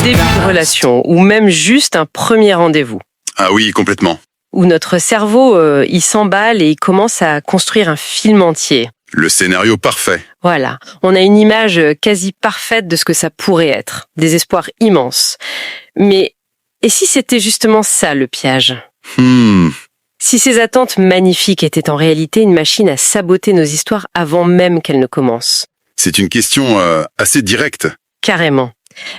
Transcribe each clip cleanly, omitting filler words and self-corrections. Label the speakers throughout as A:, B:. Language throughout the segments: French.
A: Début de relation, ou même juste un premier rendez-vous,
B: Ah oui, complètement.
A: où notre cerveau, il s'emballe et il commence à construire un film entier.
B: Le scénario parfait.
A: Voilà, on a une image quasi parfaite de ce que ça pourrait être, des espoirs immenses. Mais, et si c'était justement ça le piège ? Si ces attentes magnifiques étaient en réalité une machine à saboter nos histoires avant même qu'elles ne commencent ?
B: C'est une question assez directe.
A: Carrément.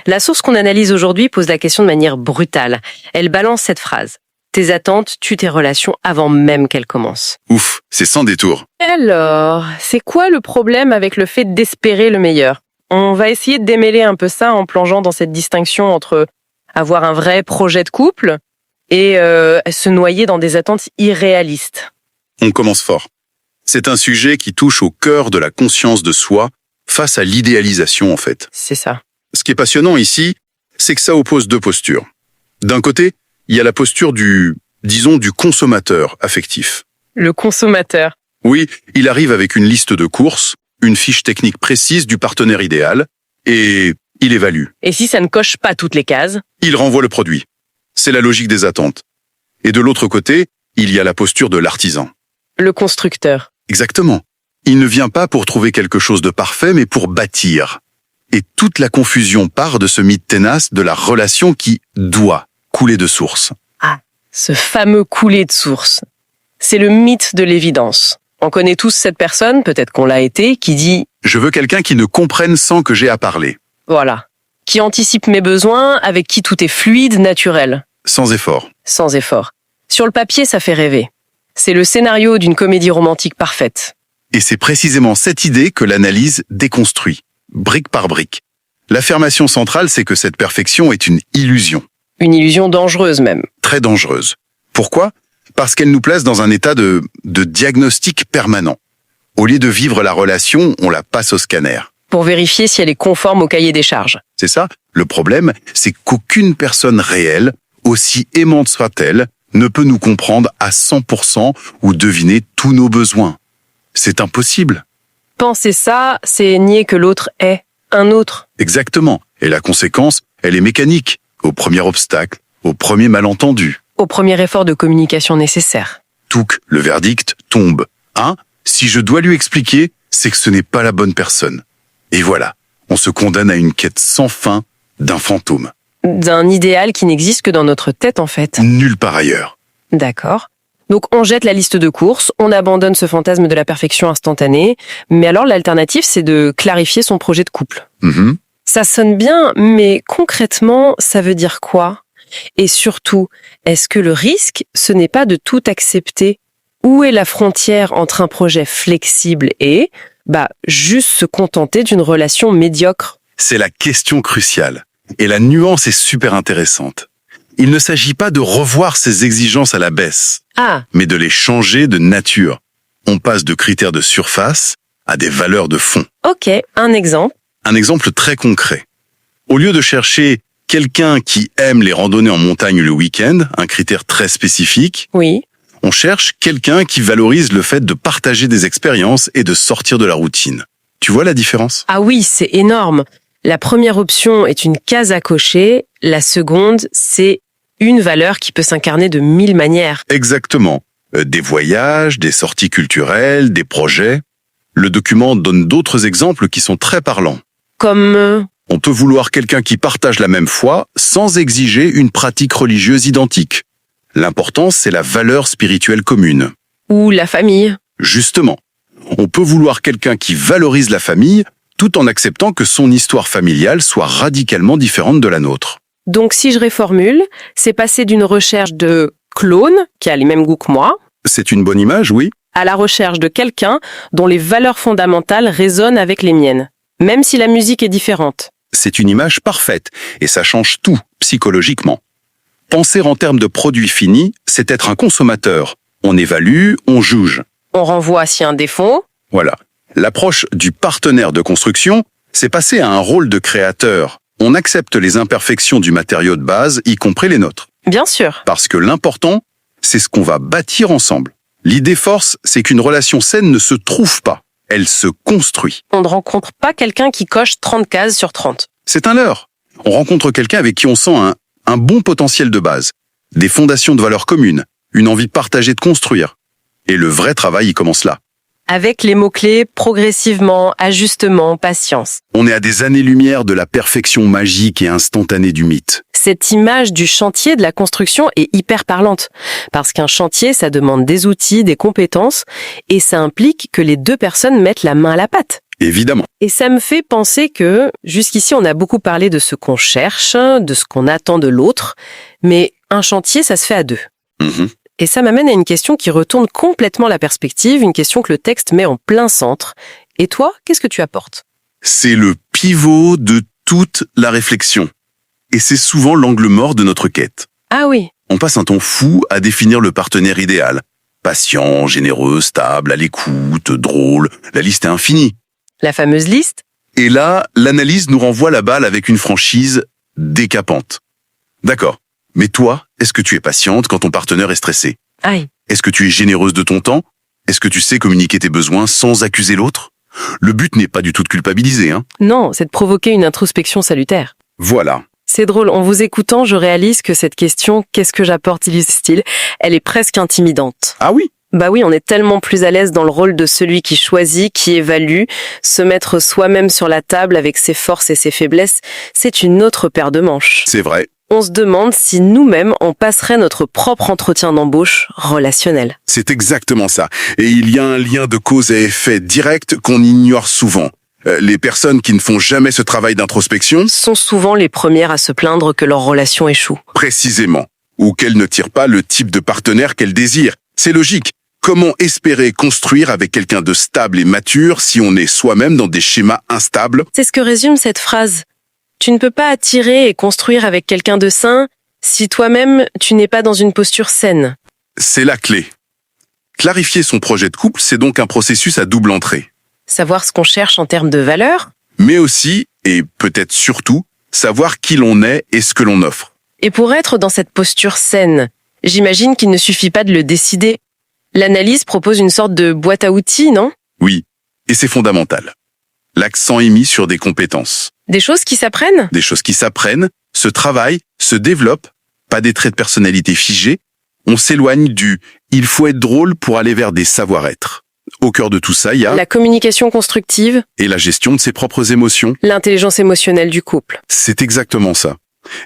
A: La source qu'on analyse aujourd'hui pose la question de manière brutale. Elle balance cette phrase. Tes attentes tuent tes relations avant même qu'elles commencent.
B: Ouf, c'est sans détour.
C: Alors, c'est quoi le problème avec le fait d'espérer le meilleur ? On va essayer de démêler un peu ça en plongeant dans cette distinction entre avoir un vrai projet de couple et se noyer dans des attentes irréalistes.
B: On commence fort. C'est un sujet qui touche au cœur de la conscience de soi face à l'idéalisation en fait.
C: C'est ça.
B: Ce qui est passionnant ici, c'est que ça oppose deux postures. D'un côté, il y a la posture du consommateur affectif.
C: Le consommateur.
B: Oui, il arrive avec une liste de courses, une fiche technique précise du partenaire idéal, et il évalue.
C: Et si ça ne coche pas toutes les cases ?
B: Il renvoie le produit. C'est la logique des attentes. Et de l'autre côté, il y a la posture de l'artisan.
C: Le constructeur.
B: Exactement. Il ne vient pas pour trouver quelque chose de parfait, mais pour bâtir. Et toute la confusion part de ce mythe tenace de la relation qui doit couler de source.
C: Ce fameux coulé de source. C'est le mythe de l'évidence. On connaît tous cette personne, peut-être qu'on l'a été, qui dit
B: Je veux quelqu'un qui ne comprenne sans que j'ai à parler.
C: voilà, qui anticipe mes besoins, avec qui tout est fluide, naturel,
B: Sans effort.
C: sans effort. Sur le papier, ça fait rêver. C'est le scénario d'une comédie romantique parfaite.
B: Et c'est précisément cette idée que l'analyse déconstruit, brique par brique. L'affirmation centrale, c'est que cette perfection est une illusion,
C: Une illusion dangereuse même.
B: très dangereuse. Pourquoi ? Parce qu'elle nous place dans un état de diagnostic permanent. Au lieu de vivre la relation, on la passe au scanner.
C: Pour vérifier si elle est conforme au cahier des charges.
B: C'est ça ? Le problème, c'est qu'aucune personne réelle, aussi aimante soit-elle, ne peut nous comprendre à 100% ou deviner tous nos besoins. C'est impossible.
C: Penser ça, c'est nier que l'autre est un autre.
B: Exactement. Et la conséquence, elle est mécanique. Au premier obstacle, au premier malentendu.
C: Au premier effort de communication nécessaire.
B: Touc, le verdict tombe. Si je dois lui expliquer, c'est que ce n'est pas la bonne personne. Et voilà, on se condamne à une quête sans fin d'un fantôme.
C: D'un idéal qui n'existe que dans notre tête en fait.
B: Nulle part ailleurs.
C: D'accord. Donc on jette la liste de courses, on abandonne ce fantasme de la perfection instantanée, mais alors l'alternative c'est de clarifier son projet de couple. Ça sonne bien, mais concrètement, ça veut dire quoi ? Et surtout, est-ce que le risque, ce n'est pas de tout accepter ? Où est la frontière entre un projet flexible et, juste se contenter d'une relation médiocre ?
B: C'est la question cruciale. Et la nuance est super intéressante. Il ne s'agit pas de revoir ses exigences à la baisse, mais de les changer de nature. On passe de critères de surface à des valeurs de fond.
C: Ok, un exemple.
B: Un exemple très concret. Au lieu de chercher quelqu'un qui aime les randonnées en montagne le week-end, un critère très spécifique,
C: Oui.
B: on cherche quelqu'un qui valorise le fait de partager des expériences et de sortir de la routine. Tu vois la différence ?
C: Ah oui, c'est énorme. La première option est une case à cocher, la seconde, c'est une valeur qui peut s'incarner de 1000 manières.
B: Exactement. Des voyages, des sorties culturelles, des projets. Le document donne d'autres exemples qui sont très parlants.
C: Comme...
B: On peut vouloir quelqu'un qui partage la même foi sans exiger une pratique religieuse identique. L'important, c'est la valeur spirituelle commune.
C: Ou la famille.
B: Justement, on peut vouloir quelqu'un qui valorise la famille tout en acceptant que son histoire familiale soit radicalement différente de la nôtre.
C: Donc si je réformule, c'est passer d'une recherche de clone, qui a les mêmes goûts que moi,
B: C'est une bonne image, oui.
C: à la recherche de quelqu'un dont les valeurs fondamentales résonnent avec les miennes, même si la musique est différente.
B: C'est une image parfaite, et ça change tout, psychologiquement. Penser en termes de produit fini, c'est être un consommateur. On évalue, on juge.
C: On renvoie s'il y a un défaut.
B: Voilà. L'approche du partenaire de construction, c'est passer à un rôle de créateur. On accepte les imperfections du matériau de base, y compris les nôtres.
C: Bien sûr.
B: Parce que l'important, c'est ce qu'on va bâtir ensemble. L'idée force, c'est qu'une relation saine ne se trouve pas. Elle se construit.
C: On ne rencontre pas quelqu'un qui coche 30 cases sur 30.
B: C'est un leurre. On rencontre quelqu'un avec qui on sent un bon potentiel de base, des fondations de valeurs communes, une envie partagée de construire. Et le vrai travail, il commence là.
A: Avec les mots-clés progressivement, ajustement, patience.
B: On est à des années-lumière de la perfection magique et instantanée du mythe.
A: Cette image du chantier de la construction est hyper parlante. Parce qu'un chantier, ça demande des outils, des compétences, et ça implique que les deux personnes mettent la main à la pâte.
B: Évidemment.
A: Et ça me fait penser que, jusqu'ici, on a beaucoup parlé de ce qu'on cherche, de ce qu'on attend de l'autre, mais un chantier, ça se fait à deux. Et ça m'amène à une question qui retourne complètement la perspective, une question que le texte met en plein centre. Et toi, qu'est-ce que tu apportes?
B: C'est le pivot de toute la réflexion. Et c'est souvent l'angle mort de notre quête.
A: Ah oui.
B: On passe un temps fou à définir le partenaire idéal. Patient, généreux, stable, à l'écoute, drôle, la liste est infinie.
A: La fameuse liste?
B: Et là, l'analyse nous renvoie la balle avec une franchise décapante. D'accord. Mais toi, est-ce que tu es patiente quand ton partenaire est stressé?
A: Aïe.
B: Est-ce que tu es généreuse de ton temps? Est-ce que tu sais communiquer tes besoins sans accuser l'autre? Le but n'est pas du tout de culpabiliser, hein?
A: Non, c'est de provoquer une introspection salutaire.
B: Voilà.
A: C'est drôle, en vous écoutant, je réalise que cette question « Qu'est-ce que j'apporte ?» elle est presque intimidante.
B: Ah oui?
A: Bah oui, on est tellement plus à l'aise dans le rôle de celui qui choisit, qui évalue, se mettre soi-même sur la table avec ses forces et ses faiblesses, c'est une autre paire de manches.
B: C'est vrai.
A: On se demande si nous-mêmes, on passerait notre propre entretien d'embauche relationnel.
B: C'est exactement ça. Et il y a un lien de cause à effet direct qu'on ignore souvent. Les personnes qui ne font jamais ce travail d'introspection
A: sont souvent les premières à se plaindre que leur relation échoue.
B: Précisément. Ou qu'elles ne tirent pas le type de partenaire qu'elles désirent. C'est logique. Comment espérer construire avec quelqu'un de stable et mature si on est soi-même dans des schémas instables?
A: C'est ce que résume cette phrase. Tu ne peux pas attirer et construire avec quelqu'un de sain si toi-même tu n'es pas dans une posture saine.
B: C'est la clé. Clarifier son projet de couple, c'est donc un processus à double entrée.
A: Savoir ce qu'on cherche en termes de valeurs.
B: Mais aussi, et peut-être surtout, savoir qui l'on est et ce que l'on offre.
A: Et pour être dans cette posture saine, j'imagine qu'il ne suffit pas de le décider. L'analyse propose une sorte de boîte à outils, non?
B: Oui, et c'est fondamental. L'accent est mis sur des compétences.
A: Des choses qui s'apprennent?
B: Des choses qui s'apprennent, se travaillent, se développent, pas des traits de personnalité figés. On s'éloigne du « il faut être drôle » pour aller vers des savoir-être. Au cœur de tout ça, il y a
A: la communication constructive
B: et la gestion de ses propres émotions.
A: L'intelligence émotionnelle du couple.
B: C'est exactement ça.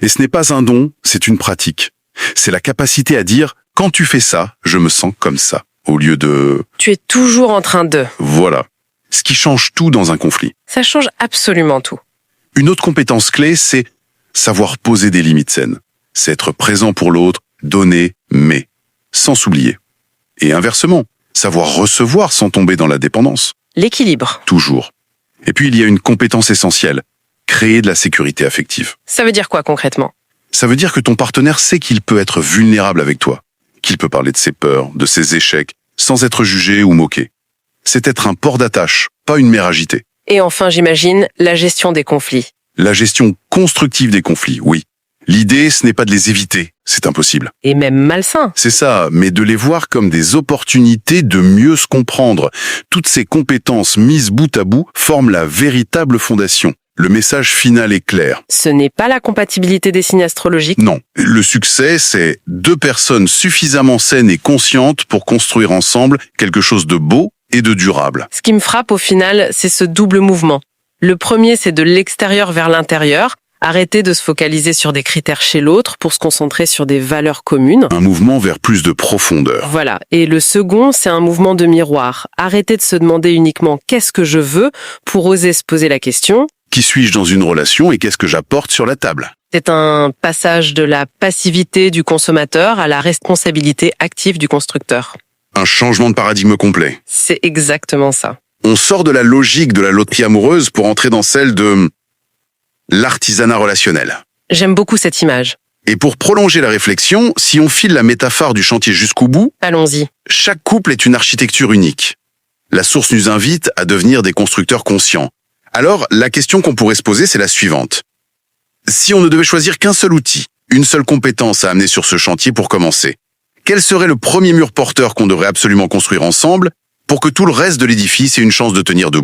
B: Et ce n'est pas un don, c'est une pratique. C'est la capacité à dire « quand tu fais ça, je me sens comme ça », au lieu de «
A: tu es toujours en train de ».
B: Voilà. Ce qui change tout dans un conflit.
A: Ça change absolument tout.
B: Une autre compétence clé, c'est savoir poser des limites saines. C'est être présent pour l'autre, donner, mais sans s'oublier. Et inversement, savoir recevoir sans tomber dans la dépendance.
A: L'équilibre.
B: Toujours. Et puis il y a une compétence essentielle, créer de la sécurité affective.
A: Ça veut dire quoi concrètement?
B: Ça veut dire que ton partenaire sait qu'il peut être vulnérable avec toi, qu'il peut parler de ses peurs, de ses échecs, sans être jugé ou moqué. C'est être un port d'attache, pas une mère agitée.
A: Et enfin, j'imagine, la gestion des conflits.
B: La gestion constructive des conflits, oui. L'idée, ce n'est pas de les éviter, c'est impossible.
A: Et même malsain.
B: C'est ça, mais de les voir comme des opportunités de mieux se comprendre. Toutes ces compétences mises bout à bout forment la véritable fondation. Le message final est clair.
A: Ce n'est pas la compatibilité des signes astrologiques?
B: Non. Le succès, c'est deux personnes suffisamment saines et conscientes pour construire ensemble quelque chose de beau et de durable.
A: Ce qui me frappe au final, c'est ce double mouvement. Le premier, c'est de l'extérieur vers l'intérieur. Arrêter de se focaliser sur des critères chez l'autre pour se concentrer sur des valeurs communes.
B: Un mouvement vers plus de profondeur.
A: Voilà. Et le second, c'est un mouvement de miroir. Arrêter de se demander uniquement qu'est-ce que je veux pour oser se poser la question.
B: Qui suis-je dans une relation et qu'est-ce que j'apporte sur la table?
A: C'est un passage de la passivité du consommateur à la responsabilité active du constructeur.
B: Un changement de paradigme complet.
A: C'est exactement ça.
B: On sort de la logique de la loterie amoureuse pour entrer dans celle de l'artisanat relationnel.
A: J'aime beaucoup cette image.
B: Et pour prolonger la réflexion, si on file la métaphore du chantier jusqu'au bout,
A: allons-y.
B: Chaque couple est une architecture unique. La source nous invite à devenir des constructeurs conscients. Alors, la question qu'on pourrait se poser, c'est la suivante. Si on ne devait choisir qu'un seul outil, une seule compétence à amener sur ce chantier pour commencer, quel serait le premier mur porteur qu'on devrait absolument construire ensemble pour que tout le reste de l'édifice ait une chance de tenir debout?